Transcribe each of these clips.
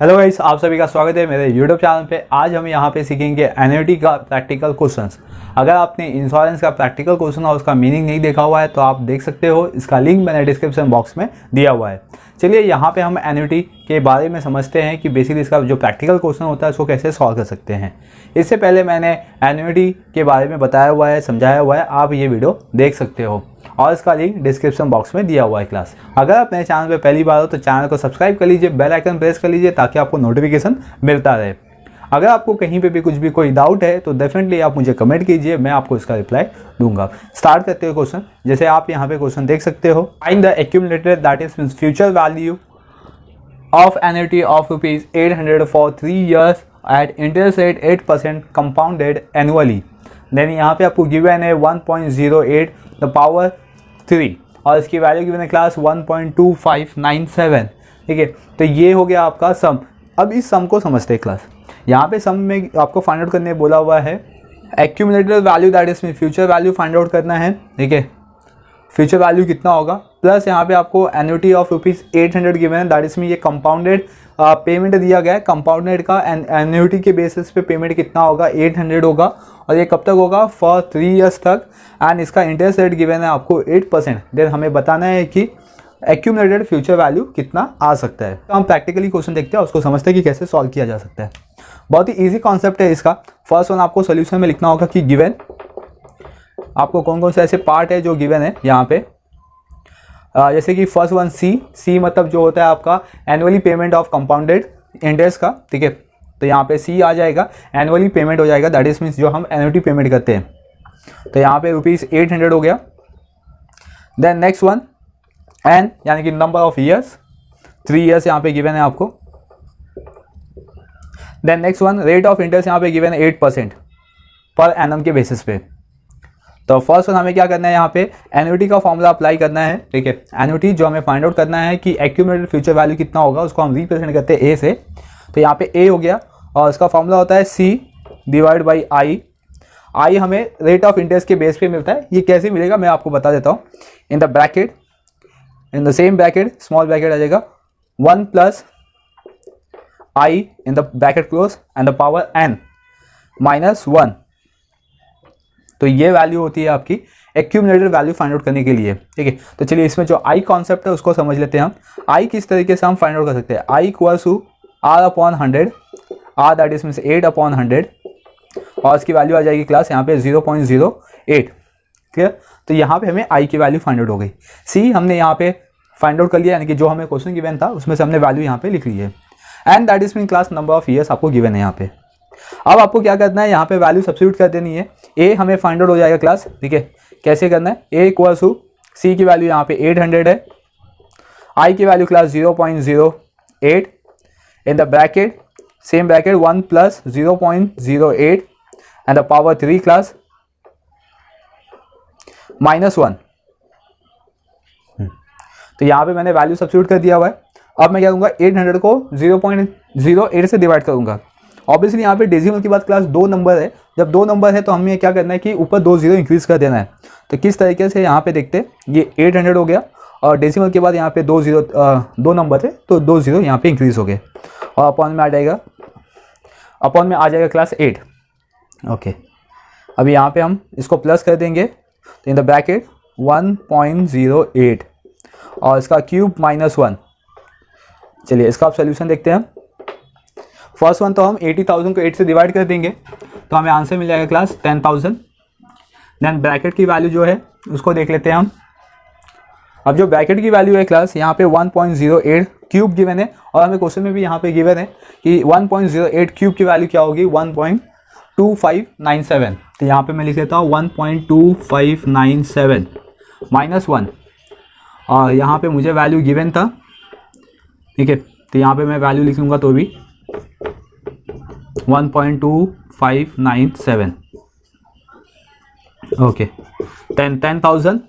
Hello guys, आप सभी का स्वागत है मेरे यूट्यूब चैनल पे। आज हम यहाँ पे सीखेंगे एन्युटी का प्रैक्टिकल क्वेश्चंस। अगर आपने इंश्योरेंस का प्रैक्टिकल क्वेश्चन और उसका मीनिंग नहीं देखा हुआ है तो आप देख सकते हो, इसका लिंक मैंने डिस्क्रिप्शन बॉक्स में दिया हुआ है। चलिए यहाँ पे हम एन्युटी के बारे में समझते हैं कि बेसिकली इसका जो प्रैक्टिकल क्वेश्चन होता है उसको कैसे सॉल्व कर सकते हैं। इससे पहले मैंने एन्युटी के बारे में बताया हुआ है, समझाया हुआ है, आप ये वीडियो देख सकते हो और इसका लिंक डिस्क्रिप्शन बॉक्स में दिया हुआ है क्लास। अगर आप मेरे चैनल पे पहली बार हो तो चैनल को सब्सक्राइब कर लीजिए, बेल आइकन प्रेस कर लीजिए ताकि आपको नोटिफिकेशन मिलता रहे। अगर आपको कहीं पे भी कुछ भी कोई डाउट है तो डेफिनेटली आप मुझे कमेंट कीजिए, मैं आपको इसका रिप्लाई दूंगा। स्टार्ट करते हो क्वेश्चन। जैसे आप यहाँ पे क्वेश्चन देख सकते हो, find the accumulated that is means future value of annuity of ₹800 for 3 years at interest rate 8% compounded annually. Then यहाँ पे आपको गिवन है 1.08 द पावर 3 और इसकी वैल्यू गिवन है क्लास 1.2597। ठीक है, तो ये हो गया आपका सम। अब इस सम को समझते हैं क्लास। यहाँ पे सम में आपको फाइंड आउट करने बोला हुआ है accumulated value that is future value find out करना है। ठीक है, फ्यूचर वैल्यू कितना होगा, प्लस यहाँ पे आपको एन्युटी ऑफ ₹800 गिवन है, दैट इज में ये कंपाउंडेड पेमेंट दिया गया है। कंपाउंडेड का एन्युटी के बेसिस पे पेमेंट कितना होगा, 800 होगा और ये कब तक होगा, फॉर 3 years तक। एंड इसका इंटरेस्ट रेट गिवन है आपको 8%। देन हमें बताना है कि एक्यूमुलेटेड फ्यूचर वैल्यू कितना आ सकता है। तो हम प्रैक्टिकली क्वेश्चन देखते हैं, उसको समझते हैं कि कैसे सॉल्व किया जा सकता है। बहुत ही ईजी कॉन्सेप्ट है इसका। फर्स्ट वन आपको सोल्यूशन में लिखना होगा कि गिवन आपको कौन कौन से ऐसे पार्ट है जो गिवन है यहाँ पे। जैसे कि फर्स्ट वन सी मतलब जो होता है आपका annually payment of compounded interest का। ठीक है, तो यहाँ पे सी आ जाएगा, एनुअली पेमेंट हो जाएगा, दैट इज मीन्स जो हम एन्युटी पेमेंट करते हैं। तो यहाँ पे ₹800 हो गया। देन नेक्स्ट वन एन यानी कि नंबर ऑफ ईयर्स, 3 years यहाँ पे गिवन है आपको। Then next one rate of interest यहाँ पे गिवन है 8% पर एनम के बेसिस पे। तो फर्स्ट वन हमें क्या करना है, यहाँ पे एन्युटी का फॉर्मूला अप्लाई करना है। ठीक है, एन्युटी जो हमें फाइंड आउट करना है कि एक्यूमुलेटेड फ्यूचर वैल्यू कितना होगा, उसको हम रिप्रेजेंट करते हैं ए से। तो यहाँ पे ए हो गया और इसका फॉर्मूला होता है सी डिवाइड बाई आई हमें रेट ऑफ इंटरेस्ट के बेस पे मिलता है। ये कैसे मिलेगा मैं आपको बता देता हूँ। In the bracket, in the same bracket, small bracket आ जाएगा 1 plus i in the bracket close and the power n -1। तो ये वैल्यू होती है आपकी एक्यूमुलेटेड वैल्यू फाइंड आउट करने के लिए। ठीक है, तो चलिए इसमें जो आई कॉन्सेप्ट है उसको समझ लेते हैं हम। आई किस तरीके से हम फाइंड आउट कर सकते हैं, i equals to R/100, R that is means 8/100 और इसकी वैल्यू आ जाएगी क्लास यहाँ पे 0.08। क्लियर, तो यहाँ पे हमें आई की वैल्यू फाइंड आउट हो गई। सी हमने यहाँ पे फाइंड आउट कर लिया, यानी कि जो हमें क्वेश्चन गिवन था उसमें से हमने वैल्यू यहाँ पे लिख ली है। And that is mean class number of years आपको गिवन है यहाँ पे। अब आपको क्या करना है, यहाँ पे वैल्यू सब्स्टिट्यूट कर देनी है। ए हमें फाइंड आउट हो जाएगा क्लास। ठीक है, कैसे करना है, ए इक्वल्स टू सी की वैल्यू यहाँ पे 800 है, आई की value class 0.08 in the bracket, same bracket 1 plus 0.08 and the power 3 class -1। तो यहाँ पे मैंने वैल्यू सब्स्टिट्यूट कर दिया हुआ है। अब मैं क्या करूँगा, 800 को 0.08 से डिवाइड करूँगा। ऑब्वियसली यहाँ पे डेसिमल की बात, क्लास 2 नंबर है। जब 2 नंबर है तो हमें क्या करना है कि ऊपर 2 0 इंक्रीज कर देना है। तो किस तरीके से यहाँ पे देखते हैं, ये 800 हो गया और डेसिमल के बाद यहाँ पे 2 नंबर थे तो 2 0 यहाँ पे इंक्रीज हो गए और अपॉन में आ जाएगा, अपॉन में आ जाएगा क्लास 8। ओके, अभी यहाँ पे हम इसको प्लस कर देंगे तो इन द ब्रैकेट 1.08 और इसका क्यूब -1। चलिए इसका आप सोल्यूशन देखते हैं। फर्स्ट वन तो हम 80,000 को 8 से डिवाइड कर देंगे तो हमें आंसर मिल जाएगा क्लास 10,000। देन ब्रैकेट की वैल्यू जो है उसको देख लेते हैं हम। अब जो ब्रैकेट की वैल्यू है क्लास यहाँ पे 1.08 क्यूब गिवन है और हमें क्वेश्चन में भी यहाँ पे गिवन है कि 1.08 क्यूब की वैल्यू क्या होगी, 1.2597। तो यहाँ पे मैं लिख लेता हूँ 1.2597 -1 और यहाँ पे मुझे वैल्यू गिवन था। ठीक है, तो यहाँ पे मैं वैल्यू लिख लूँगा तो भी 1.2597। ओके, 10,000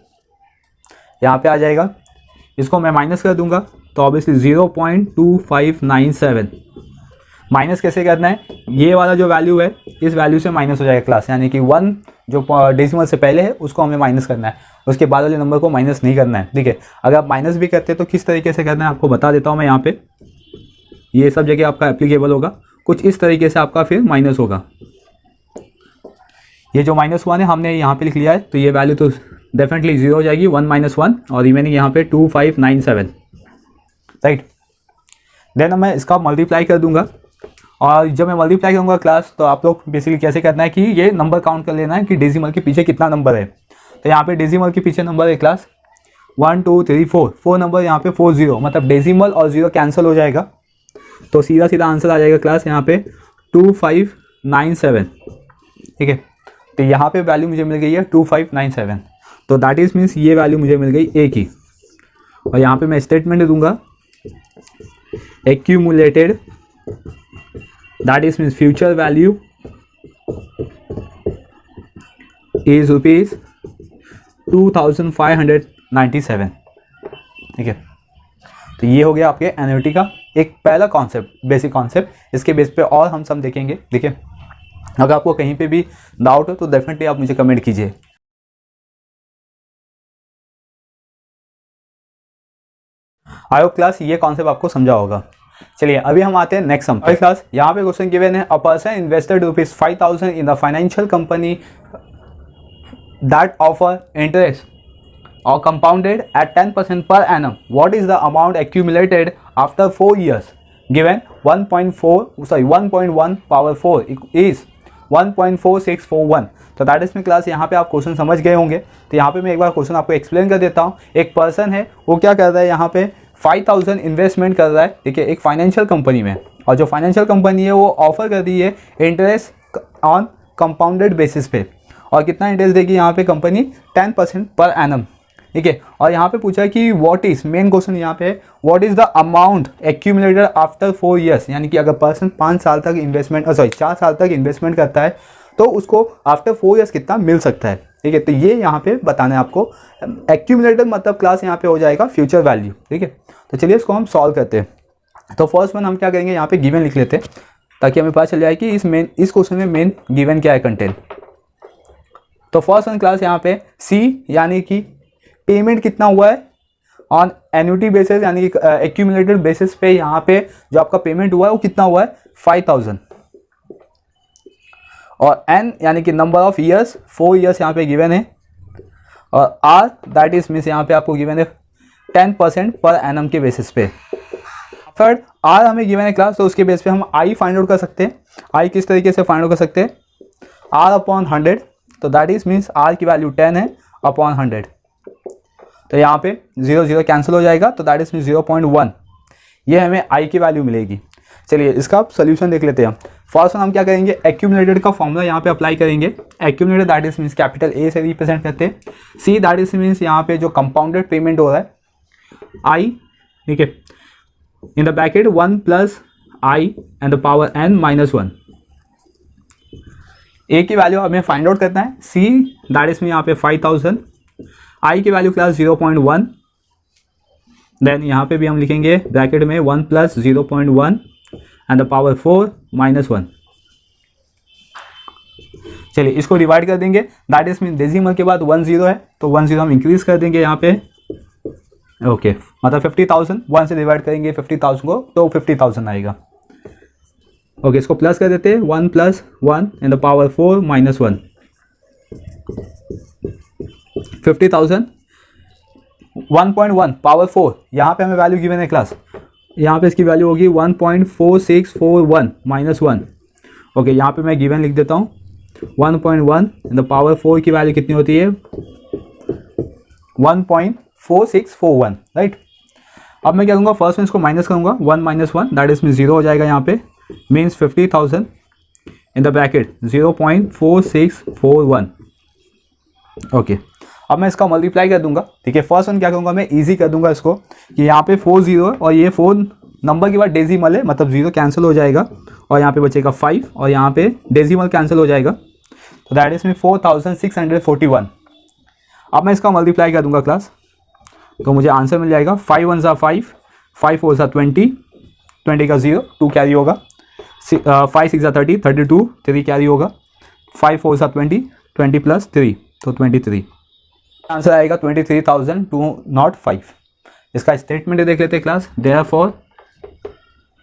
यहाँ पे आ जाएगा। इसको मैं माइनस कर दूंगा तो ऑब्वियसली 0.2597 माइनस कैसे करना है, ये वाला जो वैल्यू है इस वैल्यू से माइनस हो जाएगा क्लास, यानी कि 1 जो डेसिमल से पहले है उसको हमें माइनस करना है, उसके बाद वाले नंबर को माइनस नहीं करना है। ठीक है, अगर आप माइनस भी करते हैं तो किस तरीके से करना है आपको बता देता हूँ मैं। यहाँ पे ये सब जगह आपका एप्लीकेबल होगा। कुछ इस तरीके से आपका फिर माइनस होगा। ये जो माइनस हुआ है हमने यहाँ पे लिख लिया है, तो ये वैल्यू तो डेफिनेटली 0 हो जाएगी, 1 - 1 और रिमेनिंग यहाँ पे 2597, राइट। देन मैं इसका मल्टीप्लाई कर दूंगा, और जब मैं मल्टीप्लाई करूँगा क्लास, तो आप लोग बेसिकली कैसे करना है कि ये नंबर काउंट कर लेना है कि डेसिमल के पीछे कितना नंबर है। तो यहाँ पे डेसिमल के पीछे नंबर है क्लास 1 2 3 4, 4 नंबर यहाँ पे 40, मतलब डेसिमल और 0 कैंसिल हो जाएगा, तो सीधा सीधा आंसर आ जाएगा क्लास यहाँ पे 2597, ठीक है। तो यहाँ पे वैल्यू मुझे मिल गई है 2597, तो दैट इज मीन्स ये वैल्यू मुझे मिल गई ए की। और यहाँ पे मैं स्टेटमेंट दूंगा accumulated, that is means future value is ₹2597, ठीक है। तो ये हो गया आपके एन्युटी का एक पहला कॉन्सेप्ट, बेसिक कॉन्सेप्ट। इसके बेस पे और हम सब देखेंगे, देखिए। अगर आपको कहीं पे भी डाउट हो तो डेफिनेटली आप मुझे कमेंट कीजिए। आई होप क्लास ये कॉन्सेप्ट आपको समझा होगा। चलिए अभी हम आते हैं नेक्स्ट सम पे। क्लास यहाँ पे क्वेश्चन गिवन है, a person invested ₹5,000 in the financial company that offer interest or compounded at 10% per annum. What is the amount accumulated after 4 years? Given 1.1 power 4 is 1.4641. तो दैट इज में class यहाँ पे आप question समझ गए होंगे। तो यहाँ पे मैं एक बार क्वेश्चन आपको एक्सप्लेन कर देता हूँ। एक पर्सन है, वो क्या कर रहा है, यहाँ पे 5,000 इन्वेस्टमेंट कर रहा है, ठीक है, एक फाइनेंशियल कंपनी में। और जो फाइनेंशियल कंपनी है वो ऑफर कर रही है इंटरेस्ट ऑन कंपाउंडेड बेसिस पे। और कितना इंटरेस्ट देगी यहाँ पे कंपनी? 10% पर एनम, ठीक है। और यहाँ पे पूछा है कि व्हाट इज, मेन क्वेश्चन यहाँ पे है, what is the amount accumulated after 4 years, यानी कि अगर पर्सन 5 साल तक इन्वेस्टमेंट 4 साल तक इन्वेस्टमेंट करता है तो उसको आफ्टर 4 years कितना मिल सकता है, ठीक है। तो ये यहाँ पे बताना है आपको। एक्यूमुलेटेड मतलब क्लास यहाँ पे हो जाएगा फ्यूचर वैल्यू, ठीक है। तो चलिए इसको हम सॉल्व करते हैं। तो फर्स्ट वन हम क्या करेंगे, यहाँ पे गिवन लिख लेते हैं ताकि हमें पता चल जाए कि इस क्वेश्चन में मेन गिवन क्या है, कंटेंट। तो फर्स्ट वन क्लास यहाँ पे सी, यानी कि पेमेंट कितना हुआ है ऑन एन्युटी बेसिस, यानी कि एक्यूमुलेटेड बेसिस पे यहाँ पे जो आपका पेमेंट हुआ है वो कितना हुआ है 5,000। और एन यानी कि नंबर ऑफ ईयर्स, 4 years यहाँ पे गिवन है। और आर दैट इज मीन्स यहाँ पे आपको गिवन है 10% पर एनम के बेसिस पे। थर्ड आर हमें गिवन है क्लास, तो उसके बेस पे हम आई फाइंड आउट कर सकते हैं। आई किस तरीके से फाइंड आउट कर सकते हैं, आर अपॉन 100, तो दैट इज मीन्स आर की वैल्यू 10 है अपॉन 100। तो यहाँ पे 0 0 कैंसिल हो जाएगा, तो दैट इज मीन 0.1, ये हमें आई की वैल्यू मिलेगी। चलिए इसका सोल्यूशन देख लेते हैं। फर्स्ट हम क्या करेंगे, एक्यूमुलेटेड का फॉर्मूला यहाँ पे अप्लाई करेंगे। Accumulated that is means capital A से रिप्रेजेंट करते हैं। सी दैट इज मीन्स यहाँ पे जो कंपाउंडेड पेमेंट हो रहा है, आई, ठीक है, इन the bracket 1 + I and the power n - 1। ए की वैल्यू हमें फाइंड आउट करना है। सी दैट इज मीन यहाँ पे 5,000, आई की वैल्यू क्लास 0.1, देन यहाँ पे भी हम लिखेंगे ब्रैकेट में 1 + 0.1 एंड द पावर 4 - 1। चलिए इसको डिवाइड कर देंगे, दैट इज मीन डेसिमल के बाद 1 0 है, तो 1 0 हम इंक्रीज कर देंगे यहाँ पे, ओके, मतलब 50,000 1 से डिवाइड करेंगे 50,000 को, तो 50,000 आएगा। ओके, इसको प्लस कर देते हैं, 1 + 1 एंड द पावर 4 - 1, 50,000 1.1 पावर 4, यहाँ पे हमें वैल्यू गिवन है क्लास, यहाँ पे इसकी वैल्यू होगी 1.4641 - 1। ओके, यहाँ पे मैं गिवन लिख देता हूँ 1.1 द पावर 4 की वैल्यू कितनी होती है 1.4641, राइट। अब मैं क्या करूँगा, फर्स्ट में इसको माइनस करूँगा, 1 - 1 दैट इज मीन 0 हो जाएगा यहाँ पे, means 50,000 in the bracket 0.4641। Okay, अब मैं इसका मल्टीप्लाई कर दूंगा, ठीक है। फर्स्ट वन क्या करूँगा, मैं इजी कर दूंगा इसको कि यहाँ पे 4 0 है और ये 4 नंबर के बाद डेसिमल है, मतलब 0 कैंसिल हो जाएगा और यहाँ पे बचेगा 5 और यहाँ पे डेसिमल कैंसिल हो जाएगा, तो दैट इज में 4641। अब मैं इसका मल्टीप्लाई कर दूंगा क्लास, तो मुझे आंसर मिल जाएगा 5 1 = 5, 5 4 = 20, 20 का 0 2 कैरी होगा, 5 6 = 30, 32 3 कैरी होगा, 5 4 = 20, 20 + 3 तो 23। आंसर आएगा 23,205। इसका स्टेटमेंट देख लेते हैं क्लास, देयरफॉर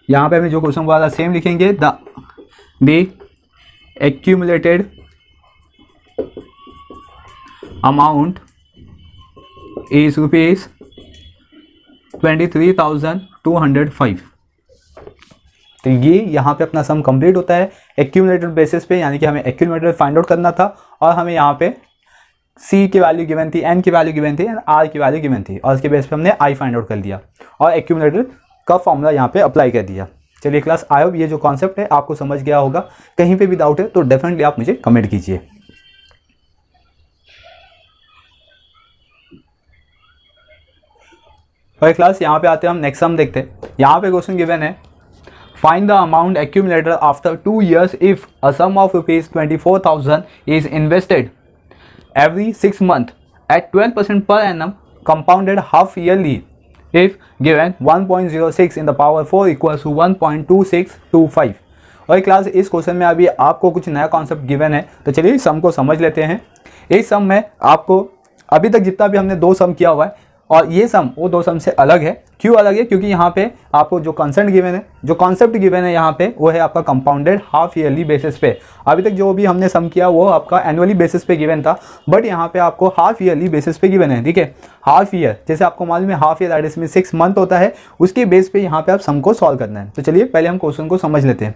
यहाँ पे हमें जो क्वेश्चन बोला था सेम लिखेंगे, द एक्यूमुलेटेड अमाउंट इज ₹23,205। तो ये यहाँ पे अपना सम कंप्लीट होता है एक्यूमुलेटेड बेसिस पे, यानी कि हमें एक्यूमुलेटेड फाइंड आउट करना था और हमें यहाँ पे C की वैल्यू गिवन थी, N की वैल्यू गिवन थी, R की वैल्यू गिवन थी और उसके बेस पे हमने I फाइंड आउट कर दिया और एक्यूमुलेटेड का फॉर्मूला यहाँ पे अप्लाई कर दिया। चलिए क्लास, आई होप ये जो कॉन्सेप्ट है आपको समझ गया होगा। कहीं पे भी डाउट है तो डेफिनेटली आप मुझे कमेंट कीजिए। और क्लास यहाँ पे आते हैं हम नेक्स्ट सम देखते हैं। यहाँ पे क्वेश्चन गिवन है, find the amount accumulated after 2 years if a sum of ₹24,000 is invested every 6 months at 12% per annum compounded half yearly if given 1.06 in the power 4 equals to 1.2625। और class इस question में अभी आपको कुछ नया concept given है, तो चलिए सम को समझ लेते हैं। इस सम में आपको अभी तक जितना भी हमने 2 सम किया हुआ है और ये सम वो 2 सम से अलग है। क्यों अलग है? क्योंकि यहाँ पे आपको जो कॉन्सेप्ट गिवन है, जो कॉन्सेप्ट गिवन है यहाँ पे वो है आपका कंपाउंडेड हाफ ईयरली बेसिस पे। अभी तक जो भी हमने सम किया वो आपका एनुअली बेसिस पे गिवन था, बट यहाँ पे आपको हाफ ईयरली बेसिस पे गिवन है। ठीक है, हाफ ईयर जैसे आपको मालूम है half year that is 6 month होता है, उसके बेस पे यहाँ पे आप सम को सॉल्व करना है। तो चलिए पहले हम क्वेश्चन को समझ लेते हैं।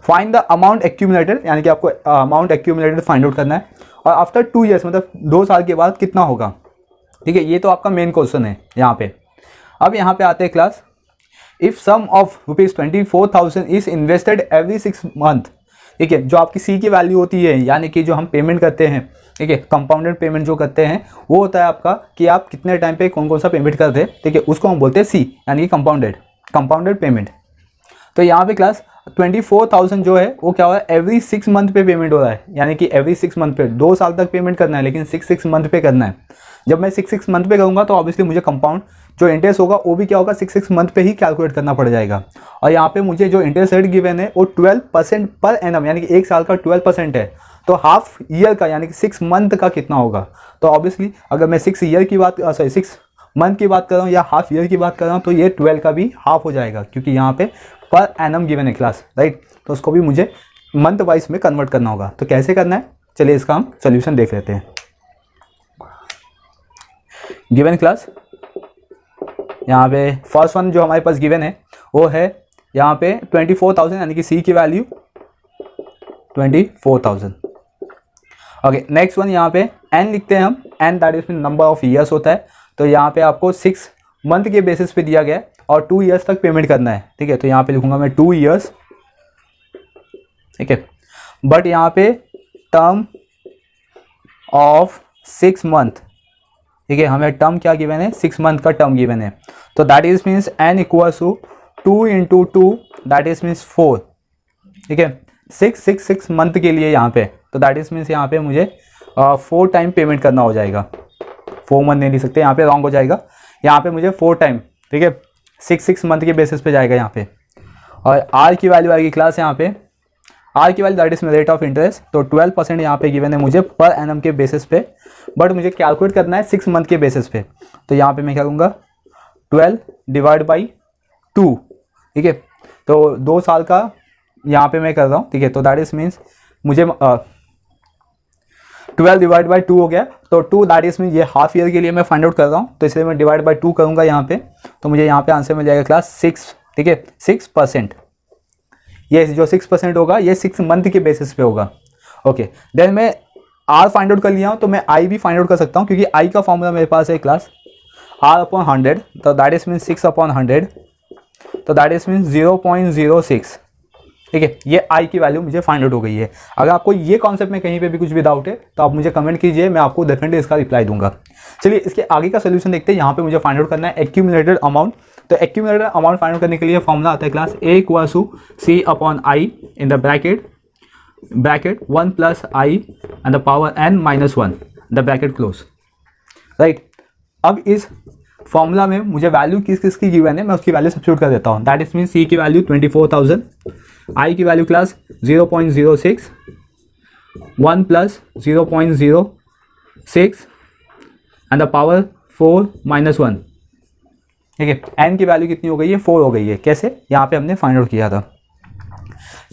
फाइंड द अमाउंट एक्यूमुलेटेड, यानी कि आपको अमाउंट एक्यूमुलेटेड फाइंड आउट करना है और आफ्टर 2 years मतलब 2 साल के बाद कितना होगा। ठीक है, ये तो आपका मेन क्वेश्चन है यहाँ पे। अब यहाँ पे आते हैं class, if sum of ₹24,000 is invested every 6 month। ठीक है, जो आपकी सी की वैल्यू होती है, यानी कि जो हम पेमेंट करते हैं, ठीक है, कंपाउंडेड पेमेंट जो करते हैं वो होता है आपका कि आप कितने टाइम पे कौन कौन सा पेमेंट करते हैं। ठीक है, उसको हम बोलते हैं सी, यानी कि कंपाउंडेड पेमेंट। तो यहाँ पे क्लास 24,000 जो है वो क्या हो रहा है, एवरी 6 month पे पेमेंट हो रहा है, यानी कि एवरी 6 month पे 2 साल तक पेमेंट करना है, लेकिन 6 month पे करना है। जब मैं 6 month पे करूँगा तो ऑब्वियसली मुझे कंपाउंड जो इंटरेस्ट होगा वो भी क्या होगा 6 month पे ही कैलकुलेट करना पड़ जाएगा। और यहाँ पे मुझे जो इंटरेस्ट रेट गिवन है वो 12% पर एनम, यानी कि 1 साल का 12% है। तो हाफ ईयर का यानी कि 6 month का कितना होगा। तो ऑब्वियसली अगर मैं 6 month की बात कर रहा हूँ या हाफ ईयर की बात कर रहा हूँ तो ये 12 का भी हाफ हो जाएगा, क्योंकि यहाँ पे पर एनम गिवन है क्लास, राइट। तो उसको भी मुझे मंथ वाइज में कन्वर्ट करना होगा। तो कैसे करना है, चलिए इसका हम सोल्यूशन देख लेते हैं। गिवन क्लास यहाँ पे फर्स्ट वन जो हमारे पास गिवन है वो है यहाँ पे 24,000, यानी कि सी की वैल्यू 24,000। ओके, नेक्स्ट वन यहाँ पे एन लिखते हैं हम, N that is number of years होता है। तो यहाँ पे आपको 6 month के बेसिस पे दिया गया है और 2 years तक पेमेंट करना है। ठीक है, तो यहाँ पे लिखूंगा मैं 2 years। ठीक है, बट यहाँ पे टर्म ऑफ 6 month। ठीक है, हमें टर्म क्या गिवन है, 6 month का टर्म गिवन है। तो that is means N equals to 2 × 2 that is means 4। ठीक है, 6 मंथ के लिए यहाँ पे, तो दैट इज मीन्स यहाँ पे मुझे 4 टाइम पेमेंट करना हो जाएगा। 4 month नहीं लिख सकते, यहाँ पे रॉन्ग हो जाएगा। यहाँ पे मुझे 4 टाइम, ठीक है, 6 month के बेसिस पे जाएगा यहाँ पे। और आर की वैल्यू आएगी क्लास यहाँ पे, आर की value that is rate of interest. तो 12% यहाँ पे गिवन है मुझे पर एनम के बेसिस पे, बट मुझे कैलकुलेट करना है 6 month के बेसिस पे। तो यहाँ पे मैं क्या करूँगा, 12 / 2। ठीक है, तो 2 साल का यहाँ पे मैं कर रहा हूँ। ठीक है, तो दैट इज मीन्स मुझे 12 / 2 हो गया। तो 2 दैट इज मीन ये हाफ ईयर के लिए मैं फाइंड आउट कर रहा हूँ, तो इसलिए मैं / 2 करूँगा यहाँ पे। तो मुझे यहाँ पे आंसर मिल जाएगा क्लास 6। ठीक है, 6%। ये जो 6% होगा ये 6 month के बेसिस पे होगा। ओके, देन मैं आर फाइंड आउट कर लिया हूँ, तो मैं आई भी फाइंड आउट कर सकता हूँ, क्योंकि आई का फॉर्मूला मेरे पास है क्लास R/100। तो दैट इज मीन 6/100। तो दैट इज मीन 0.06। ठीक है, ये आई की वैल्यू मुझे फाइंड आउट हो गई है। अगर आपको ये कॉन्सेप्ट में कहीं पे भी कुछ भी डाउट है तो आप मुझे कमेंट कीजिए, मैं आपको डेफिनेटली इसका रिप्लाई दूंगा। चलिए इसके आगे का सोल्यूशन देखते हैं। यहाँ पे मुझे फाइंड आउट करना है एक्यूमुलेटेड अमाउंट। तो एक्यूमुलेटेड अमाउंट फाइंड आउट करने के लिए फॉर्मूला आता है class A = C/I in the bracket 1 + I and the power n - 1 the bracket close, right. अब इस फॉर्मूला में मुझे वैल्यू किस की गिवन है, मैं उसकी वैल्यू सब्स्टिट्यूट कर देता हूँ। दैट इज मीन सी की वैल्यू 24,000, आई की value class 0.06, 1 + 0.06 and the power 4 - 1। ठीक है। एन की वैल्यू कितनी हो गई है, 4 हो गई है। कैसे, यहाँ पे हमने फाइंड आउट किया था।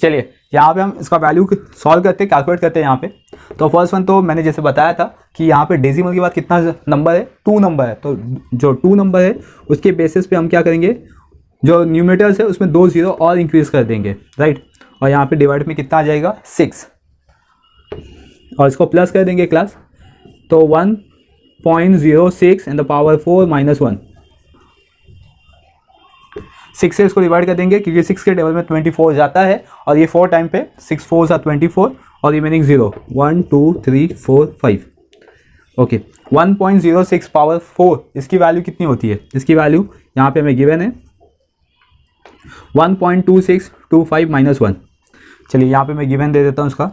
चलिए यहाँ पे हम इसका वैल्यू सॉल्व करते हैं, कैलकुलेट करते हैं यहाँ पे। तो फर्स्ट वन तो मैंने जैसे बताया था कि यहाँ पे डेसिमल के बाद कितना नंबर है, 2 नंबर है। तो जो 2 नंबर है उसके बेसिस पे हम क्या करेंगे, जो न्यूमरेटर्स है उसमें 2 0 और इंक्रीज कर देंगे, राइट। और यहाँ पे डिवाइड में कितना आ जाएगा, 6, और इसको प्लस कर देंगे क्लास। तो 1.06 इन द पावर 4 - 1, 6 से इसको डिवाइड कर देंगे क्योंकि 6 के टेबल में 24 जाता है, और ये 4 टाइम पे 6 4 सा 24, और रिमेनिंग 0 1 2 3 4 5। ओके, 1.06 पावर 4 इसकी वैल्यू कितनी होती है, इसकी वैल्यू यहाँ पे हमें गिवन है 1.2625 - 1। चलिए यहाँ पे मैं गिवन दे देता हूँ इसका,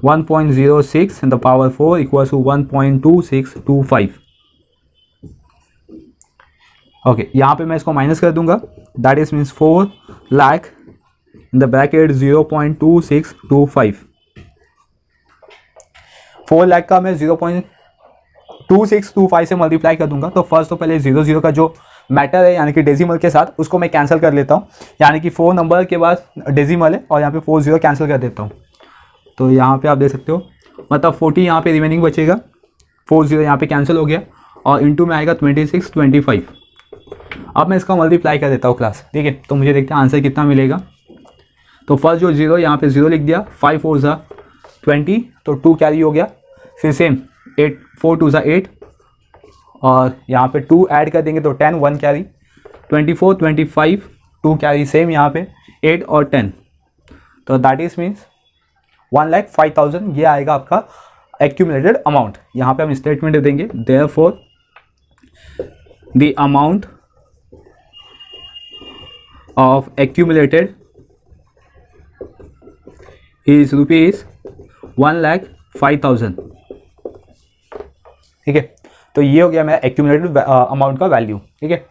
1.06 in the power 4 equals to 1.2625। Okay, यहाँ पे मैं इसको माइनस कर दूंगा, that is means 4 lakh in the bracket 0.2625। 4 lakh का मैं 0.2625 से मल्टीप्लाई कर दूंगा। तो फर्स्ट तो पहले 0 का जो मैटर है यानी कि डेसिमल के साथ, उसको मैं कैंसिल कर लेता हूँ, यानी कि 4 नंबर के बाद डेसिमल है और यहाँ पे 4 0 कैंसिल कर देता हूँ। तो यहाँ पे आप देख सकते हो, मतलब 40 यहाँ पे रिमेनिंग बचेगा, 4 0 यहाँ पे कैंसिल हो गया, और इंटू में आएगा 26 25। अब मैं इसका मल्टीप्लाई कर देता हूँ क्लास, ठीक है। तो मुझे देखते हैं आंसर कितना मिलेगा। तो फर्स्ट जो 0 यहाँ पे 0 लिख दिया, 5 4 सा 20, तो 2 कैरी हो गया। फिर सेम 8 4 2 सा 8, और यहाँ पे 2 ऐड कर देंगे तो 10 1 कैरी, 24 25 2 कैरी, सेम यहाँ पे 8 और 10, तो दैट इज मीन्स 1,05,000 ये आएगा आपका एक्यूमुलेटेड अमाउंट। यहाँ पे हम स्टेटमेंट दे देंगे, therefore the amount of accumulated is ₹1,05,000। ठीक है, तो ये हो गया मेरा एक्यूमुलेटेड अमाउंट का वैल्यू, ठीक है।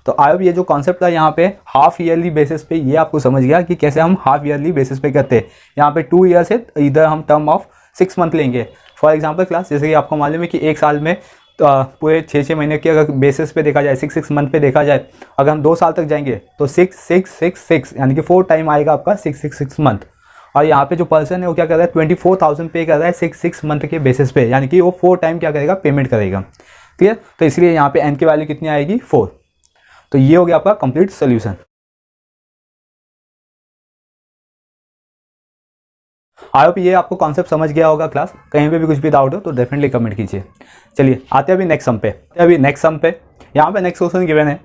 तो आई होप ये जो कॉन्सेप्ट था यहाँ पे हाफ ईयरली बेसिस पे, ये आपको समझ गया कि कैसे हम हाफ ईयरली बेसिस पे करते हैं। यहाँ पे 2 ईयर्स है, इधर हम टर्म ऑफ 6 मंथ लेंगे। फॉर एग्जांपल क्लास, जैसे कि आपको मालूम है कि एक साल में पूरे 6 महीने के अगर बेसिस पे देखा जाए, 6 मंथ पे देखा जाए, अगर हम 2 साल तक जाएंगे तो 6 6 6 6 यानी कि 4 टाइम आएगा आपका 6 मंथ। और यहाँ पे जो पर्सन है वो क्या कर रहा है, 24,000 पे कर रहा है 6 मंथ के बेसिस पे, यानी कि वो 4 टाइम क्या करेगा, पेमेंट करेगा। क्लियर, तो इसलिए यहाँ पे एन की वैल्यू कितनी आएगी, 4। तो ये हो गया आपका कंप्लीट सोल्यूशन। आई होप ये आपको कॉन्सेप्ट समझ गया होगा क्लास। कहीं पे भी कुछ भी डाउट हो तो डेफिनेटली कमेंट कीजिए। चलिए आते हैं अभी नेक्स्ट सम पे। यहाँ पे नेक्स्ट क्वेश्चन गिवन है,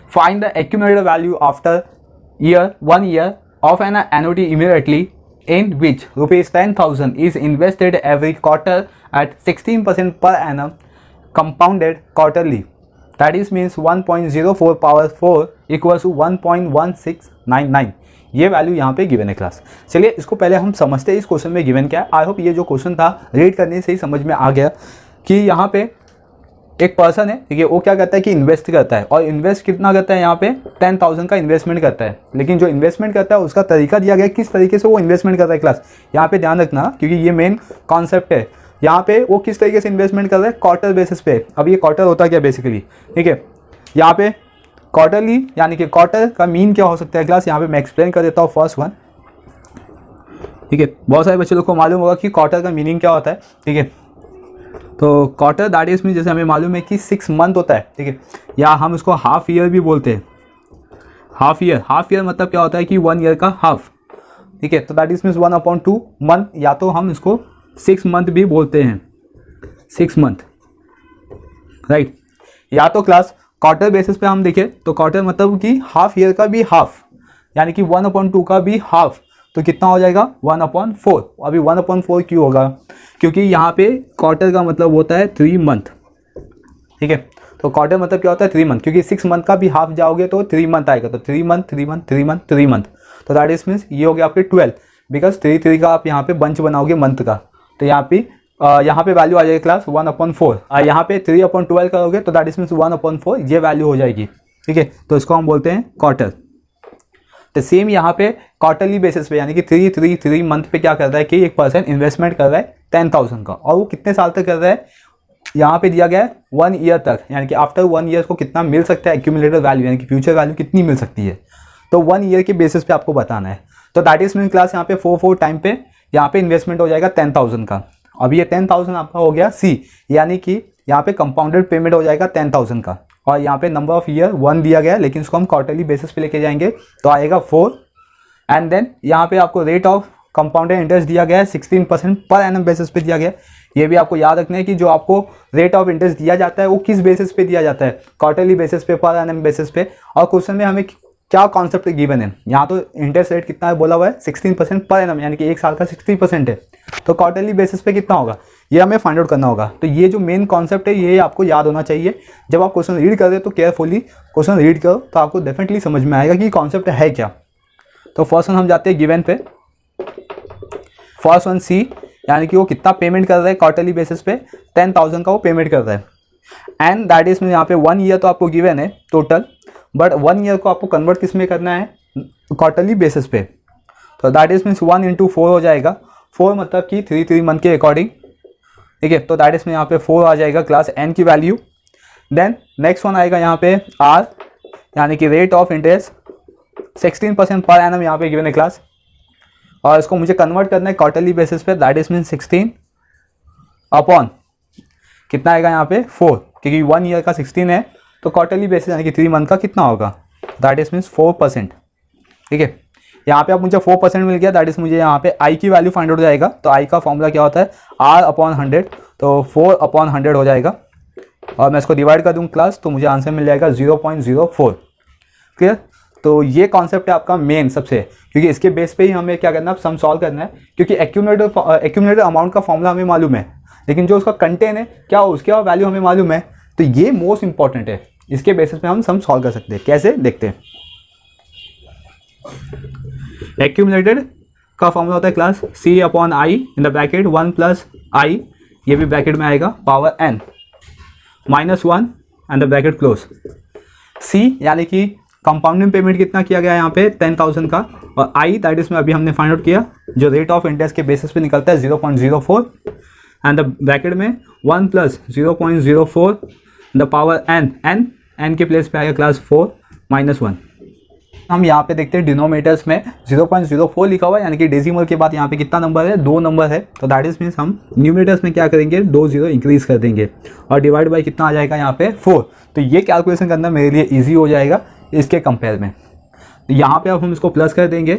find the accumulated value after year 1 year of an annuity immediately in which ₹10,000 is invested every quarter at 16% per annum compounded quarterly. That is means 1.04 power 4 equals to 1.1699। ये value यहाँ पे given है class. चलिए इसको पहले हम समझते हैं इस क्वेश्चन में गिवन क्या है। आई होप ये जो क्वेश्चन था रीड करने से ही समझ में आ गया कि यहाँ पे एक पर्सन है, ठीक है, वो क्या करता है कि इन्वेस्ट करता है, और इन्वेस्ट कितना करता है, यहाँ पे 10,000 का इन्वेस्टमेंट करता है। लेकिन जो इन्वेस्टमेंट करता है उसका तरीका दिया गया, किस तरीके से वो इन्वेस्टमेंट करता है क्लास, यहाँ पे ध्यान रखना क्योंकि ये मेन कॉन्सेप्ट है। यहाँ पे वो किस तरीके से इन्वेस्टमेंट कर रहा है, क्वार्टर बेसिस पे। अब ये क्वार्टर होता क्या बेसिकली, ठीक है, यहाँ पे क्वार्टरली यानी कि क्वार्टर का मीन क्या हो सकता है क्लास, यहाँ पे मैं एक्सप्लेन कर देता हूँ फर्स्ट वन। ठीक है, बहुत सारे बच्चे लोग को मालूम होगा कि क्वार्टर का मीनिंग क्या होता है, ठीक है। तो क्वार्टर दैट इज मीन, जैसे हमें मालूम है कि 6 मंथ होता है, ठीक है, या हम इसको हाफ ईयर भी बोलते हैं। हाफ ईयर मतलब क्या होता है कि 1 ईयर का हाफ, ठीक है। तो दैट इज मीन्स 1/2 मंथ, या तो हम इसको 6 मंथ भी बोलते हैं, 6 मंथ, राइट। या तो क्लास क्वार्टर बेसिस पे हम देखें तो क्वार्टर मतलब कि हाफ ईयर का भी हाफ, यानी कि 1/2 का भी हाफ, तो कितना हो जाएगा 1/4। अभी 1/4 क्यों होगा, क्योंकि यहाँ पे क्वार्टर का मतलब होता है 3 मंथ, ठीक है। तो क्वार्टर मतलब क्या होता है 3 मंथ, क्योंकि 6 मंथ का भी हाफ जाओगे तो 3 मंथ आएगा, तो 3 मंथ 3 मंथ 3 मंथ 3 मंथ, तो दैट इज मीन्स ये हो गया आपके 12, बिकॉज 3 का आप यहाँ पे बंच बनाओगे मंथ का, तो यहाँ पे वैल्यू आ जाएगी क्लास 1/4। यहाँ पे 3/12 करोगे तो दैट इज मीन्स 1/4 ये वैल्यू हो जाएगी, ठीक है। तो इसको हम बोलते हैं क्वार्टर। तो सेम यहाँ पे क्वार्टरली बेसिस पे, यानी कि 3 मंथ पे क्या कर रहा है कि एक पर्सन इन्वेस्टमेंट कर रहा है 10,000 का, और वो कितने साल तक कर रहा है, यहाँ पे दिया गया है 1 ईयर तक, यानी कि आफ्टर 1 ईयर को कितना मिल सकता है एक्यूमुलेटेड वैल्यू, यानी कि फ्यूचर वैल्यू कितनी मिल सकती है, तो 1 ईयर के बेसिस पे आपको बताना है। तो दैट इज मीन क्लास यहाँ पे 4 टाइम पे यहाँ पे इन्वेस्टमेंट हो जाएगा 10,000 का। अब ये 10,000 आपका हो गया सी, यानी कि यहाँ पे कंपाउंडेड पेमेंट हो जाएगा 10,000 का, और यहाँ पे नंबर ऑफ ईयर 1 दिया गया है, लेकिन इसको हम क्वार्टरली बेसिस पे लेके जाएंगे तो आएगा 4। एंड देन यहाँ पे आपको रेट ऑफ कंपाउंडेड इंटरेस्ट दिया गया है 16% पर एनम बेसिस पे दिया गया है। ये भी आपको याद रखना है कि जो आपको रेट ऑफ इंटरेस्ट दिया जाता है वो किस बेसिस पे दिया जाता है, क्वार्टरली बेसिस पे, पर एनम बेसिस पे। और क्वेश्चन में हमें क्या कॉन्सेप्ट गिवन है, यहाँ तो इंटरेस्ट रेट कितना है बोला हुआ है 16% पर एनम, यानी कि एक साल का 60% है, तो क्वार्टरली बेसिस पे कितना होगा ये हमें फाइंड आउट करना होगा। तो ये जो मेन कॉन्सेप्ट है ये आपको याद होना चाहिए। जब आप क्वेश्चन रीड कर रहे हो तो केयरफुली क्वेश्चन रीड करो, तो आपको डेफिनेटली समझ में आएगा कि कॉन्सेप्ट है क्या। तो फर्स्ट वन हम जाते हैं गिवन पे, फर्स्ट वन सी, यानी कि वो कितना पेमेंट कर रहा है क्वार्टरली बेसिस पे, 10,000 का वो पेमेंट कर रहा है। एंड दैट इज में यहाँ पे 1 ईयर तो आपको गिवन है टोटल, बट 1 ईयर को आपको कन्वर्ट किस में करना है, क्वार्टरली बेसिस पे। तो दैट इज मीन्स 1 × 4 हो जाएगा, 4 मतलब कि 3 मंथ के अकॉर्डिंग, ठीक है। तो दैट इज में यहाँ पे 4 आ जाएगा क्लास एन की वैल्यू। देन नेक्स्ट वन आएगा यहाँ पे आर, यानी कि rate of interest 16% per annum यहाँ पे गिवन है क्लास, और इसको मुझे कन्वर्ट करना है क्वार्टरली बेसिस पे। दैट इज मीन 16 अपॉन कितना आएगा यहाँ पे 4, क्योंकि 1 ईयर का 16 है, तो क्वार्टरली बेसिस यानी कि 3 मंथ का कितना होगा, दैट इज मीन्स 4%, ठीक है। यहाँ पे अब मुझे 4% मिल गया, दैट इज मुझे यहाँ पे आई की वैल्यू फाइंड आउट हो जाएगा। तो आई का फॉर्मूला क्या होता है, R/100, तो 4/100 हो जाएगा, और मैं इसको डिवाइड कर दूँ क्लास, तो मुझे आंसर मिल जाएगा 0.04। क्लियर। तो ये कॉन्सेप्ट है आपका मेन सबसे, क्योंकि इसके बेस पे ही हमें क्या करना है, सम सॉल्व करना है, क्योंकि एक्यूमुलेटेड अमाउंट का फॉर्मूला हमें मालूम है, लेकिन जो उसका कंटेंट है क्या उसके वैल्यू हमें मालूम है। तो ये मोस्ट इंपॉर्टेंट है, इसके बेसिस पे हम सम सॉल्व कर सकते हैं। कैसे देखते हैं। एक्यूमुलेटेड का फॉर्मूला होता है class C/I in the bracket 1 + I, ये भी ब्रैकेट में आएगा, power n -1 and the bracket close. C यानी कि कंपाउंडिंग पेमेंट कितना किया गया है यहाँ पे 10,000 का, और I दैट इज में अभी हमने फाइंड आउट किया जो रेट ऑफ इंटरेस्ट के बेसिस पे निकलता है 0.04, एंड द ब्रैकेट में 1 + 0.04 द पावर n के प्लेस पे आएगा क्लास 4 -1। हम यहाँ पे देखते हैं डिनोमिनेटर्स में 0.04 लिखा हुआ है, यानी कि डेसिमल के बाद यहाँ पे कितना नंबर है, 2 नंबर है, तो दैट इज मीन्स हम न्यूमिनेटर्स में क्या करेंगे, 2 0 इंक्रीज कर देंगे, और डिवाइड बाई कितना आ जाएगा यहाँ पे 4। तो ये कैलकुलेशन करना मेरे लिए ईजी हो जाएगा इसके कंपेयर में। तो यहाँ पे अब हम इसको प्लस कर देंगे,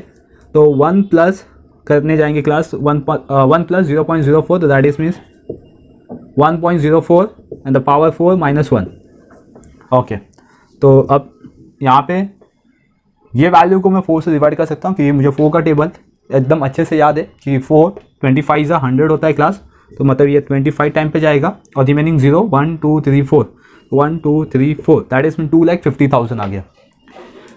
तो 1 प्लस करने जाएंगे क्लास 1 + 0.04, तो that is means 1.04 and the power 4 -1। Okay, तो अब यहाँ पे ये वैल्यू को मैं 4 से डिवाइड कर सकता हूँ, क्योंकि मुझे 4 का टेबल एकदम अच्छे से याद है कि 4 25 × 100 होता है क्लास, तो मतलब ये 25 टाइम पे जाएगा, और रिमेनिंग 0 1 2 3 4 1 2 3 4 दैट इज मीन 2,50,000 आ गया।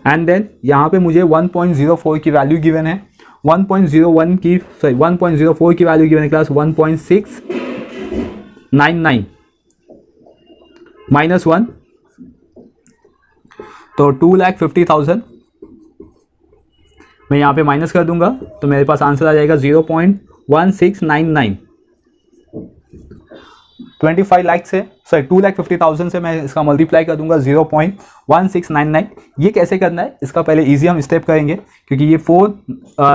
एंड देन यहाँ पे मुझे 1.04 की वैल्यू गिवन है, 1.04 की वैल्यू गिवन है क्लास 1.699 -1, तो 2,50,000 मैं यहाँ पे माइनस कर दूंगा, तो मेरे पास आंसर आ जाएगा 0.1699। 25 लाख से 2,50,000 से मैं इसका मल्टीप्लाई कर दूंगा 0.1699। ये कैसे करना है इसका पहले इजी हम स्टेप करेंगे, क्योंकि ये 4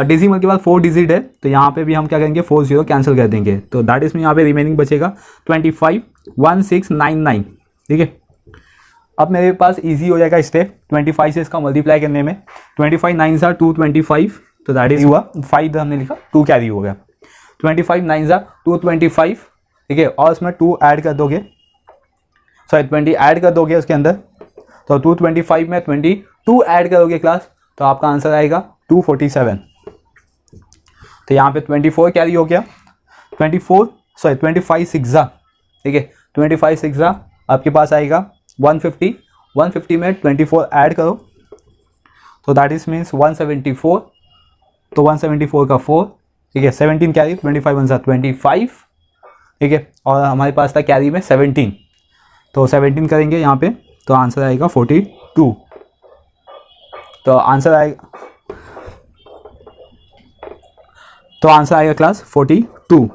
डेसिमल के बाद 4 डिजिट है, तो यहाँ पे भी हम क्या करेंगे 4 0 कैंसिल कर देंगे, तो दैट इज में यहाँ पे रिमेनिंग बचेगा 25,1699, ठीक है। अब मेरे पास इजी हो जाएगा स्टेप 25 से इसका मल्टीप्लाई करने में, 25 9 ज़ा 225, तो दैट इज हुआ 5 हमने लिखा, 2 कैरी हो गया, 25 9 ज़ा 225, ठीक है, और इसमें 2 ऐड कर दोगे, 20 ऐड कर दोगे उसके अंदर, तो 225 में 22 ऐड करोगे क्लास, तो आपका आंसर आएगा 247। तो यहाँ पे 24 कैरी हो गया, 25 6 ज़ा, ठीक है, 25 6 ज़ा आपके पास आएगा 150 में 24 ऐड करो, तो दैट इज मीन्स 174, तो 174 का 4, ठीक है, 17 कैरी, 25 1 ज़ा 25, ठीक है, और हमारे पास था कैरी में 17, तो 17 करेंगे यहाँ पे, तो आंसर आएगा 42, तो आंसर आएगा क्लास 42,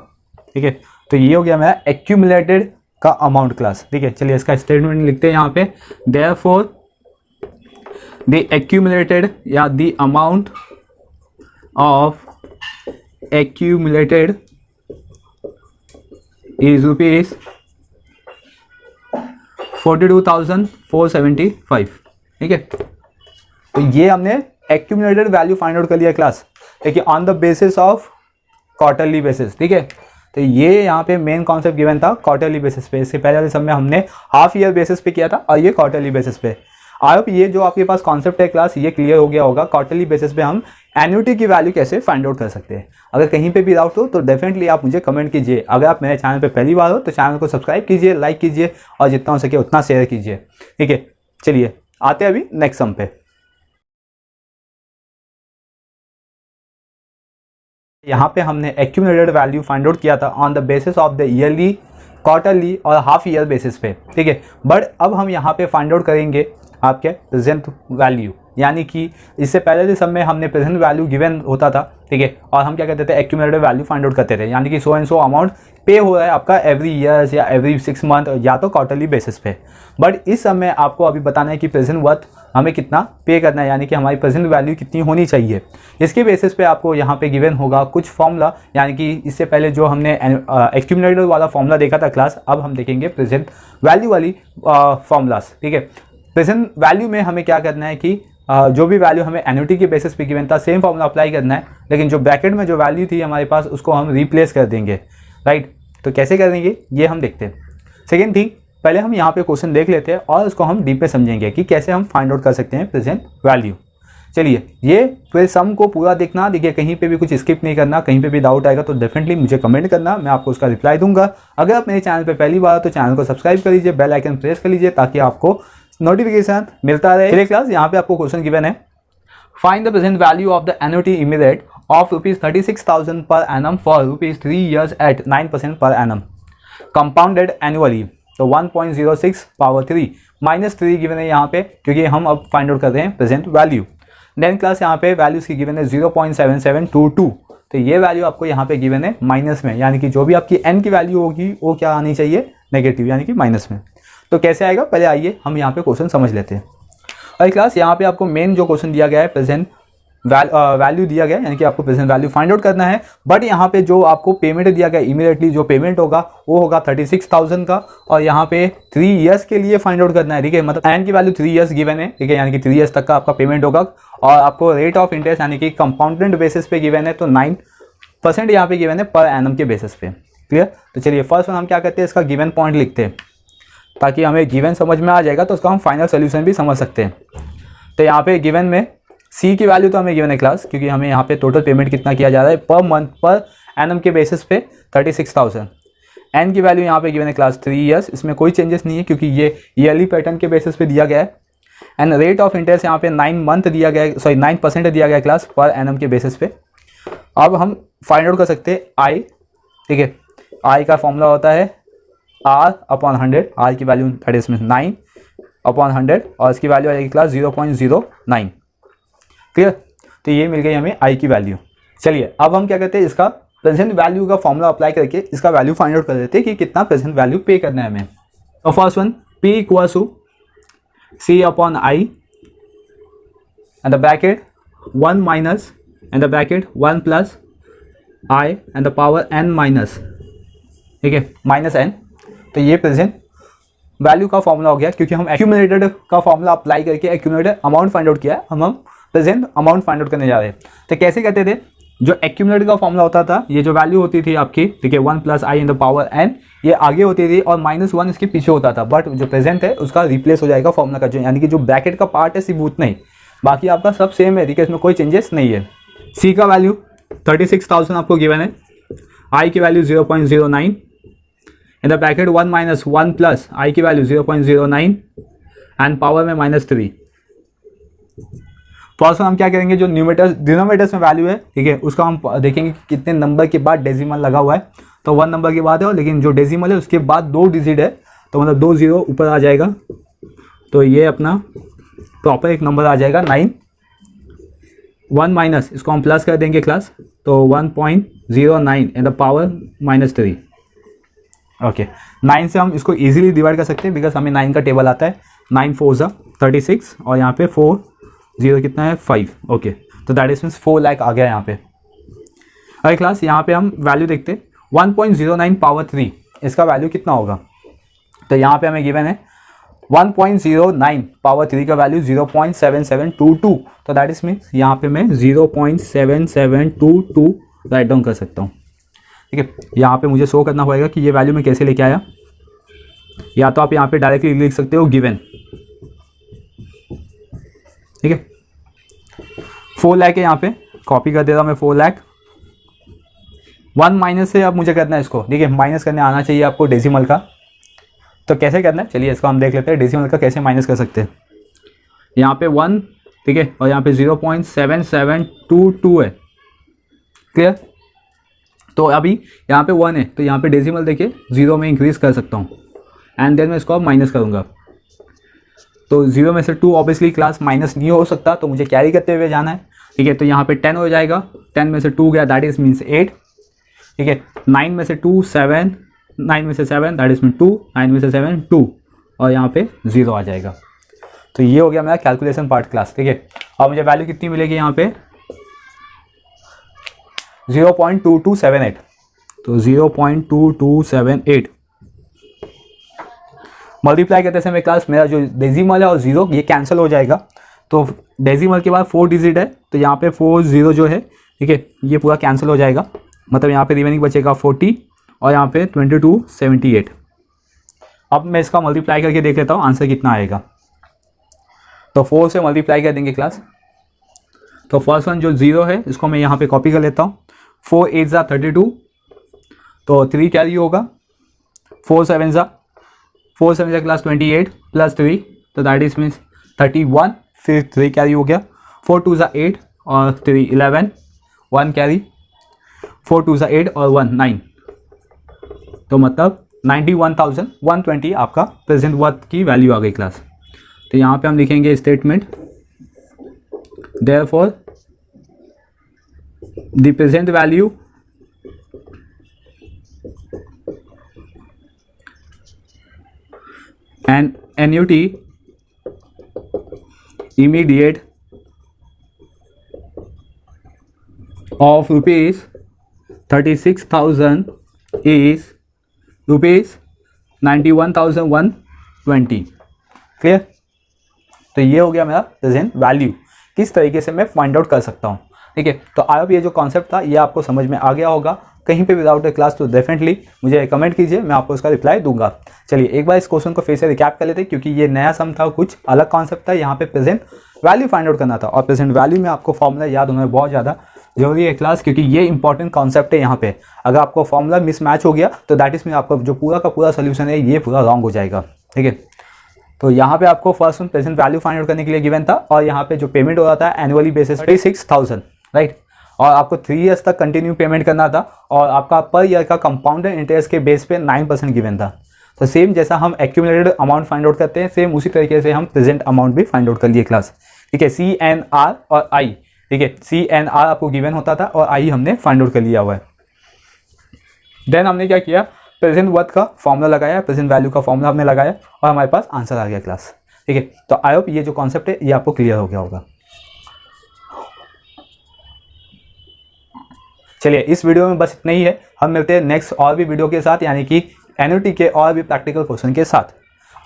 ठीक है। तो ये हो गया मेरा एक्यूमुलेटेड का अमाउंट क्लास। ठीक है, चलिए इसका स्टेटमेंट लिखते हैं यहाँ पे, देयरफॉर द एक्यूमुलेटेड या the amount of accumulated is rupees 42,475। ठीक है, तो ये हमने एक्यूमुलेटेड वैल्यू फाइंड आउट कर लिया क्लास। देखिए on the basis of quarterly basis. ठीक है, तो ये यहाँ पे मेन कॉन्सेप्ट गिवन था क्वार्टरली बेसिस पे। इससे पहले वाले सब में हमने हाफ ईयर बेसिस पे किया था और ये क्वार्टरली बेसिस पे। आई होप ये जो आपके पास कॉन्सेप्ट है क्लास ये क्लियर हो गया होगा। क्वार्टरली बेसिस पे हम एन्युटी की वैल्यू कैसे फाइंड आउट कर सकते हैं। अगर कहीं पे भी डाउट हो तो डेफिनेटली आप मुझे कमेंट कीजिए। अगर आप मेरे चैनल पे पहली बार हो तो चैनल को सब्सक्राइब कीजिए, लाइक कीजिए और जितना हो सके उतना शेयर कीजिए। ठीक है, चलिए आते हैं अभी नेक्स्ट सम पे। यहाँ पे हमने एक्यूमुलेटेड वैल्यू फाइंड आउट किया था on the basis of the yearly, quarterly और हाफ ईयर बेसिस पे। ठीक है, बट अब हम यहाँ पे फाइंड आउट करेंगे आपके प्रेजेंट वैल्यू, यानी कि इससे पहले के सब में हमने प्रेजेंट वैल्यू गिवन होता था। ठीक है, और हम क्या करते थे एक्यूमुलेटेड वैल्यू फाइंड आउट करते थे, यानी कि सो एंड सो अमाउंट पे हो रहा है आपका एवरी ईयर्स या एवरी 6 मंथ या तो क्वार्टरली बेसिस पे। बट इस समय आपको अभी बताना है कि प्रेजेंट वर्थ हमें कितना पे करना है, यानी कि हमारी प्रेजेंट वैल्यू कितनी होनी चाहिए। इसके बेसिस पे आपको यहाँ पे गिवन होगा कुछ फॉर्मूला, यानी कि इससे पहले जो हमने एक्यूमुलेटेड वाला फॉर्मूला देखा था क्लास, अब हम देखेंगे प्रेजेंट वैल्यू वाली फॉर्मूलास। ठीक है, प्रेजेंट वैल्यू में हमें क्या करना है कि जो भी वैल्यू हमें एन्युटी के बेसिस पे गिवन था सेम फॉर्मूला अप्लाई करना है, लेकिन जो ब्रैकेट में जो वैल्यू थी हमारे पास उसको हम रिप्लेस कर देंगे। राइट, तो कैसे कर देंगे ये हम देखते हैं। सेकेंड थिंग, पहले हम यहाँ पे क्वेश्चन देख लेते हैं और उसको हम डीप में समझेंगे कि कैसे हम फाइंड आउट कर सकते हैं प्रेजेंट वैल्यू। चलिए, ये फिर सम को पूरा देखना। देखिए कहीं पे भी कुछ स्किप नहीं करना, कहीं पे भी डाउट आएगा तो डेफिनेटली मुझे कमेंट करना, मैं आपको उसका रिप्लाई दूंगा। अगर आप मेरे चैनल पे पहली बार तो चैनल को सब्सक्राइब कर लीजिए, बेल आइकन प्रेस कर लीजिए ताकि आपको नोटिफिकेशन मिलता रहे। चलिए क्लास, यहाँ पे आपको क्वेश्चन गिवन है, find the present value of the annuity immediate of ₹36,000 per annum for ₹3 years at 9% per annum compounded annually. तो 1.06 पावर 3 -3 गिवन है यहाँ पे, क्योंकि हम अब फाइंड आउट कर रहे हैं प्रेजेंट वैल्यू। देन क्लास यहाँ पे वैल्यूज की गिवन है 0.7722। तो ये वैल्यू आपको यहाँ पे गिवन है माइनस में, यानी कि जो भी आपकी n की वैल्यू होगी वो क्या आनी चाहिए, नेगेटिव, यानी कि माइनस में। तो कैसे आएगा, पहले आइए हम यहाँ पे क्वेश्चन समझ लेते हैं। और क्लास यहाँ पे आपको मेन जो क्वेश्चन दिया गया है प्रेजेंट वैल्यू दिया गया है, यानी कि आपको प्रेजेंट वैल्यू फाइंड आउट करना है। बट यहाँ पे जो आपको पेमेंट दिया गया इमीडिएटली जो पेमेंट होगा वो होगा 36,000 का, और यहाँ पे 3 years के लिए फाइंड आउट करना है। ठीक है, मतलब एन की वैल्यू 3 years गिवन है। ठीक है, यानी कि 3 years तक का आपका पेमेंट होगा, और आपको रेट ऑफ इंटरेस्ट यानी कि कंपाउंडेड बेसिस पे गिवन है, तो 9% यहाँ पे गिवन है पर एनम के बेसिस पे। क्लियर, तो चलिए फर्स्ट हम क्या करते हैं, इसका गिवन पॉइंट लिखते हैं ताकि हमें गिवन समझ में आ जाएगा तो उसका हम फाइनल सोल्यूशन भी समझ सकते हैं। तो यहाँ पे गिवन में सी की वैल्यू तो हमें गिवन है क्लास, क्योंकि हमें यहाँ पे टोटल पेमेंट कितना किया जा रहा है पर मंथ पर एनम के बेसिस पे 36,000। एन की वैल्यू यहाँ पे गिवन है क्लास 3 years, इसमें कोई चेंजेस नहीं है क्योंकि ये ईयरली पैटर्न के बेसिस पे दिया गया है। एंड रेट ऑफ इंटरेस्ट यहाँ पे 9% दिया गया क्लास पर एनम के बेसिस पे। अब हम फाइंड आउट कर सकते हैं आई। ठीक है, आई का फॉर्मूला होता है R/100, R की वैल्यू दैट इज 9/100 और इसकी वैल्यू आ जाएगी क्लास 0.09। क्लियर, तो ये मिल गई हमें आई की वैल्यू। चलिए अब हम क्या करते हैं, इसका प्रेजेंट वैल्यू का फॉर्मूला अप्लाई करके इसका वैल्यू फाइंड आउट कर देते हैं कि कितना प्रेजेंट वैल्यू पे करना है हमें। तो first one, P equals to C/I and the bracket 1 minus and the bracket 1 plus I and the power n minus, ठीक है, -n। तो ये प्रेजेंट वैल्यू का फॉर्मूला हो गया, क्योंकि हम एक्यूमुलेटेड का फॉर्मूला अप्लाई करके एक्यूमुलेटेड अमाउंट फाइंड आउट किया है, हम प्रेजेंट अमाउंट फाइंड आउट करने जा रहे हैं। तो कैसे करते थे, जो एक्यूमुलेटेड का फॉर्मूला होता था, ये जो वैल्यू होती थी आपकी, ठीक है, 1 plus I in the power n, ये आगे होती थी और -1 इसके पीछे होता था। बट जो प्रेजेंट है उसका रिप्लेस हो जाएगा फॉर्मूला का, जो यानी कि जो ब्रैकेट का पार्ट है सिर्फ उतना ही, बाकी आपका सब सेम है। ठीक है, इसमें कोई चेंजेस नहीं है। सी का वैल्यू 36,000 आपको गिवन है, आई की value 0.09 in the bracket 1 minus 1 plus आई की वैल्यू 0.09 एंड पावर में -3। फर्स्ट हम क्या करेंगे, जो डिनोमिनेटर्स में वैल्यू है, ठीक है, उसका हम देखेंगे कि कितने नंबर के बाद डेसिमल लगा हुआ है। तो 1 नंबर के बाद है, लेकिन जो डेसिमल है उसके बाद 2 डिजिट है, तो मतलब 2 0 ऊपर आ जाएगा। तो ये अपना प्रॉपर एक नंबर आ जाएगा 9। 1 माइनस इसको हम प्लस कर देंगे क्लास, तो 1.09 इन द पावर -3। ओके 9 से हम इसको इजीली डिवाइड कर सकते हैं बिकॉज हमें 9 का टेबल आता है। 9 4 ज़ा 36 और यहाँ पे 4 0 कितना है 5। ओके तो दैट इज मीन्स 4 लाख आ गया यहाँ पे। अरे क्लास यहाँ पे हम वैल्यू देखते हैं 1.09 पावर 3 इसका वैल्यू कितना होगा। तो यहाँ पे हमें गिवन है 1.09 पावर 3 का वैल्यू 0.7722। तो दैट इज मीन्स यहाँ पे मैं 0.7722 राइट डाउन कर सकता हूँ। ठीक है यहाँ पे मुझे शो करना पड़ेगा कि ये वैल्यू मैं कैसे लेके आया, या तो आप यहाँ पे डायरेक्टली लिख सकते हो गिवन। ठीक है 4 लाख है यहाँ पे, कॉपी कर दे रहा हूँ मैं 4 लाख। 1 माइनस से अब मुझे करना है इसको, ठीक है माइनस करने आना चाहिए आपको डेसिमल का। तो कैसे करना है चलिए इसको हम देख लेते हैं, डेसिमल का कैसे माइनस कर सकते हैं। यहाँ पे 1 ठीक है और यहाँ पे 0.7722 है। क्लियर। तो अभी यहाँ पे 1 है तो यहाँ पे डेसिमल देखिए 0 में इंक्रीज कर सकता हूँ एंड देन मैं इसको अब माइनस करूँगा। तो 0 में से 2 ऑब्वियसली क्लास माइनस नहीं हो सकता तो मुझे कैरी करते हुए जाना है। ठीक है तो यहाँ पे 10 हो जाएगा, 10 में से 2 गया दैट इज मीन्स 8। ठीक है 9 में से 2 7, 9 में से 7 दैट इज मीन 2, 9 में से 7 2 और यहाँ पे 0 आ जाएगा। तो ये हो गया मेरा कैलकुलेशन पार्ट क्लास। ठीक है और मुझे वैल्यू कितनी मिलेगी यहाँ पे 0.2278। तो 0.2278 मल्टीप्लाई करते समय क्लास मेरा जो डेसिमल है और 0 ये कैंसिल हो जाएगा। तो डेसिमल के बाद 4 डिजिट है तो यहाँ पे 4 0 जो है ठीक है ये पूरा कैंसिल हो जाएगा, मतलब यहाँ पे रिमेनिंग बचेगा 40 और यहाँ पे 2278। अब मैं इसका मल्टीप्लाई करके देख लेता हूँ आंसर कितना आएगा। तो 4 से मल्टीप्लाई कर देंगे क्लास। तो फर्स्ट वन जो 0 है इसको मैं यहाँ पे कॉपी कर लेता हूँ। 4 8 ज़ा 32 तो 3 कैरी होगा। 4 7 ज़ा क्लास 28 प्लस 3 तो दैट इज मीन्स 31, फिर 3 कैरी हो गया। 4 2 ज़ा 8 और 3 11, 1 कैरी। 4 2 ज़ा 8 और 1 9 तो मतलब 91,120 आपका प्रेजेंट वर्थ की वैल्यू आ गई क्लास। तो यहाँ पे हम लिखेंगे statement therefore the present value and annuity immediate of rupees 36,000 is rupees 91,120। Clear. तो ये हो गया मेरा प्रेजेंट वैल्यू, किस तरीके से मैं फाइंड आउट कर सकता हूँ। ठीक है तो आई होप ये जो कॉन्सेप्ट था ये आपको समझ में आ गया होगा। कहीं पे विदाउट ए क्लास तो डेफिनेटली मुझे कमेंट कीजिए, मैं आपको उसका रिप्लाई दूंगा। चलिए एक बार इस क्वेश्चन को फिर से रिकैप कर लेते हैं क्योंकि ये नया सम था, कुछ अलग कॉन्सेप्ट था। यहाँ पे प्रेजेंट वैल्यू फाइंड आउट करना था और प्रेजेंट वैल्यू में आपको फॉर्मूला याद होना बहुत ज़्यादा जरूरी है क्लास, क्योंकि ये इंपॉर्टेंट कॉन्सेप्ट है। यहाँ पे अगर आपको फॉर्मूला मिसमैच हो गया तो दैट इज मीन आपका जो पूरा का पूरा सोल्यूशन है ये पूरा रॉन्ग हो जाएगा। ठीक है तो यहाँ पे आपको first one present value find out करने के लिए गिवन था और यहाँ पे जो पेमेंट हो रहा था एनुअली बेसिस पे 36,000 राइट, और आपको 3 ईयर्स तक कंटिन्यू पेमेंट करना था और आपका पर ईयर का कंपाउंडेड इंटरेस्ट के बेस पे 9% गिवन था। तो सेम जैसा हम एक्यूमुलेटेड अमाउंट फाइंड आउट करते हैं सेम उसी तरीके से हम प्रेजेंट अमाउंट भी फाइंड आउट कर लिए क्लास। ठीक है CNR और I, ठीक है CNR आपको गिवन होता था और I हमने फाइंड आउट कर लिया हुआ है। देन हमने क्या किया, प्रेजेंट वर्थ का फॉर्मूला लगाया, प्रेजेंट वैल्यू का फॉर्मूला हमने लगाया और हमारे पास आंसर आ गया क्लास। ठीक है तो आई होप ये जो कॉन्सेप्ट है ये आपको क्लियर हो गया होगा। चलिए इस वीडियो में बस इतना ही है, हम मिलते हैं नेक्स्ट और भी वीडियो के साथ, यानी कि एनुटी के और भी प्रैक्टिकल क्वेश्चन के साथ।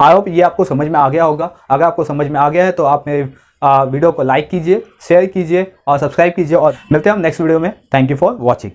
आई होप ये आपको समझ में आ गया होगा। अगर आपको समझ में आ गया है तो आप मेरे वीडियो को लाइक कीजिए, शेयर कीजिए और सब्सक्राइब कीजिए और मिलते हैं हम नेक्स्ट वीडियो में। Thank you for watching.